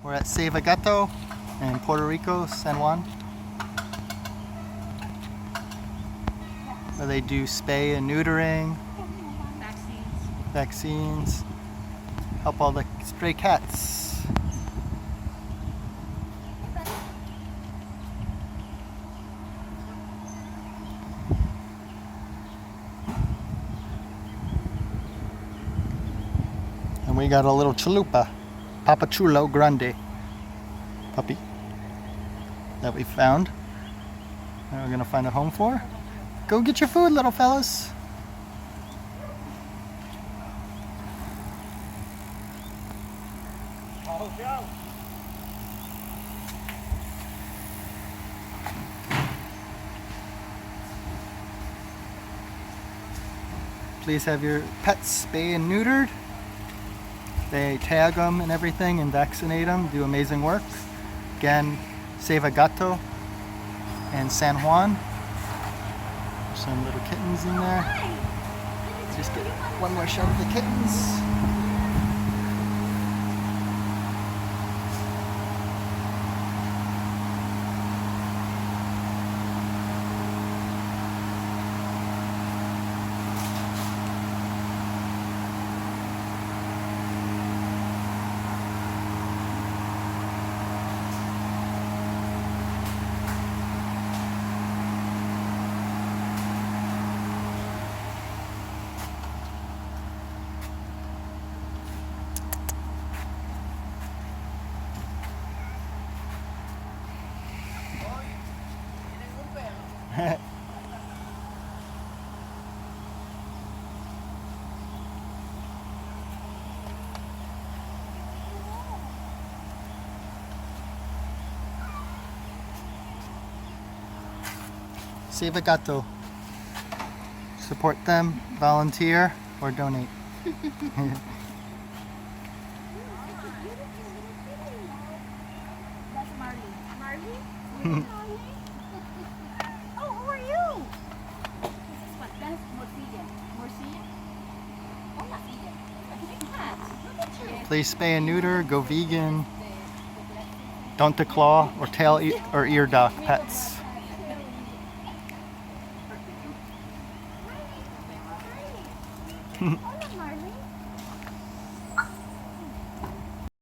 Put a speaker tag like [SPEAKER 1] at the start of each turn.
[SPEAKER 1] We're at GATO in Puerto Rico, San Juan, where they do spay and neutering, vaccines, help all the stray cats. And we got a little chalupa, Papa Chulo Grande puppy that we found. And we're gonna find a home for. Go get your food, little fellas. Please have your pets spayed and neutered. They tag them and everything and vaccinate them, do amazing work. Again, GATO and San Juan. There's some little kittens in there. Just get one more shot of the kittens. GATO. Support them, volunteer, or donate.
[SPEAKER 2] That's Marley. Marley? Oh, who are you? This is what? That's Morcilla. Morcilla? Oh, not vegan. Look at that. Look at you.
[SPEAKER 1] Please spay and neuter, go vegan. Don't declaw or tail or ear dock pets.
[SPEAKER 2] Oh,